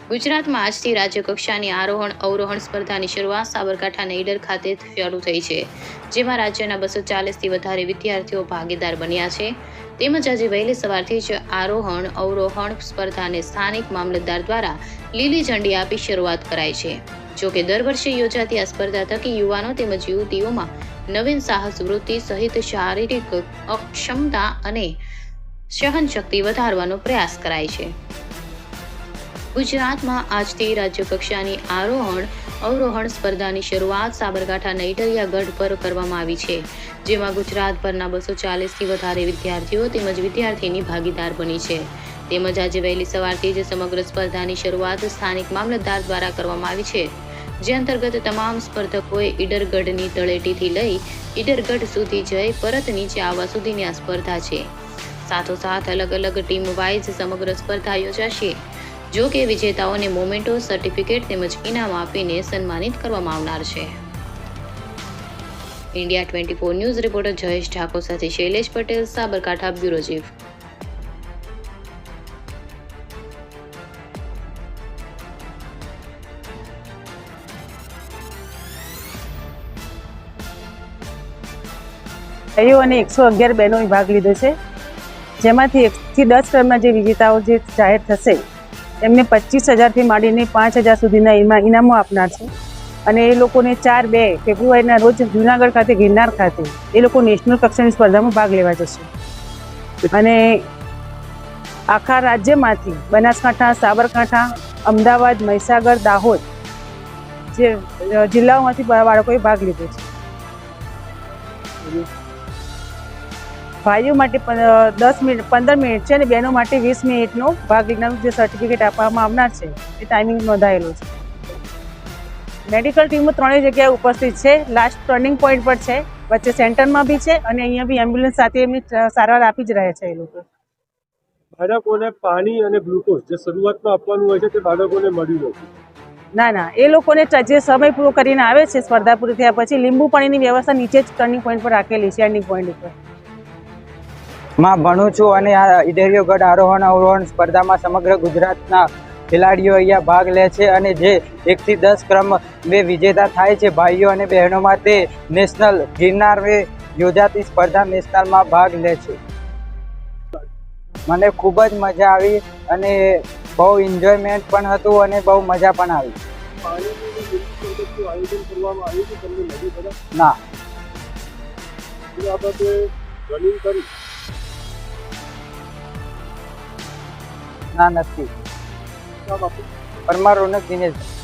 ગુજરાતમાં આજથી રાજ્યકક્ષાની આરોહણ અવરોહણ સ્પર્ધાની શરૂઆત સાબરકાંઠાના ઈડર ખાતે શરૂ થઈ છે, જેમાં રાજ્યના 240થી વધારે વિદ્યાર્થીઓ ભાગીદાર બન્યા છે. તેમજ આજે વહેલી સવારથી જ આરોહણ અવરોહણ સ્પર્ધાને સ્થાનિક મામલતદાર દ્વારા લીલી ઝંડી આપી શરૂઆત કરાઈ છે. જોકે દર વર્ષે યોજાતી આ સ્પર્ધા થકી યુવાનો તેમજ યુવતીઓમાં નવીન સાહસ વૃત્તિ સહિત શારીરિક અક્ષમતા અને સહનશક્તિ વધારવાનો પ્રયાસ કરાય છે. ગુજરાતમાં આજથી રાજ્યકક્ષાની આરોહણ અવરોહણ સ્પર્ધાની શરૂઆત સાબરકાંઠાના ઈડરિયા ગઢ પર કરવામાં આવી છે, જેમાં ગુજરાતભરના 240થી વધારે વિદ્યાર્થીઓ તેમજ વિદ્યાર્થીની ભાગીદાર બની છે. તેમજ આજે વહેલી સવારથી જ સમગ્ર સ્પર્ધાની શરૂઆત સ્થાનિક મામલતદાર દ્વારા કરવામાં આવી છે, જે અંતર્ગત તમામ સ્પર્ધકોએ ઈડરગઢની તળેટીથી લઈ ઈડરગઢ સુધી જઈ પરત નીચે આવવા સુધીની આ સ્પર્ધા છે. સાથોસાથ અલગ અલગ ટીમ વાઇઝ સમગ્ર સ્પર્ધા યોજાશે. જો કે વિજેતાઓને મોમેન્ટો, સર્ટિફિકેટ તેમજ ઇનામ આપીને સન્માનિત કરવામાં આવનાર છે. India 24 news reporter Jayesh Thakor સાથે શૈલેષ પટેલ, સાબરકાંઠા બ્યુરો ચીફ. ભાઈઓ અને 111 બહેનોએ ભાગ લીધો છે, જેમાંથી 1 થી 10 ક્રમના જે વિજેતાઓ જે જાહેર થશે એમને 25,000થી માંડીને 5,000 સુધીના ઇનામો આપનાર છે. અને એ લોકોને 4-2 ફેબ્રુઆરીના રોજ જૂનાગઢ ખાતે ગિરનાર ખાતે એ લોકો નેશનલ કક્ષાની સ્પર્ધામાં ભાગ લેવા જશે. અને આખા રાજ્યમાંથી બનાસકાંઠા, સાબરકાંઠા, અમદાવાદ, મહીસાગર, દાહોદ જે જિલ્લાઓમાંથી બાળકોએ ભાગ લીધો છે. ભાઈઓ માટે 10 મિનિટ 15 મિનિટ છે અને બહેનો માટે 20 મિનિટનો ભાગ લેનારનું જે સર્ટિફિકેટ આપવામાં આવનાર છે એ ટાઈમિંગ નોંધાયેલો છે. મેડિકલ ટીમો 3 જગ્યાએ ઉપસ્થિત છે. લાસ્ટ ટર્નિંગ પોઈન્ટ પર છે, વચ્ચે સેન્ટરમાં બી છે અને અહીંયા બી એમ્બ્યુલન્સ સાથે એમની સારવાર આપી જ રહ્યા છે. એ લોકો બાળકોને પાણી અને ગ્લુકોઝ જે શરૂઆતમાં આપવાનું હોય છે તે બાળકોને મળ્યું નથી. ના, એ લોકોને જે સમય પૂરો કરીને આવે છે સ્પર્ધા પૂરી થયા પછી લીંબુ પાણીની વ્યવસ્થા નીચે જ ટર્નિંગ પોઈન્ટ પર રાખેલી છે. એન્ડિંગ પોઈન્ટ ઉપર માં ભણું છું અને આ ઈડરિયો ગઢ આરોહણ અવરોહણ સ્પર્ધામાં સમગ્ર ગુજરાતના ખેલાડીઓ અહીંયા ભાગ લે છે અને જે 1 થી 10 ક્રમ વિજેતા થાય છે ભાઈઓ અને બહેનોમાં તે નેશનલ ગિરનાર યોજાતી સ્પર્ધા નેશનલમાં ભાગ લે છે. મને ખૂબ જ મજા આવી અને બહુ એન્જોયમેન્ટ પણ હતું અને બહુ મજા પણ આવી. ના, ના નથી. પરમાર રોનક દિનેશભાઈ.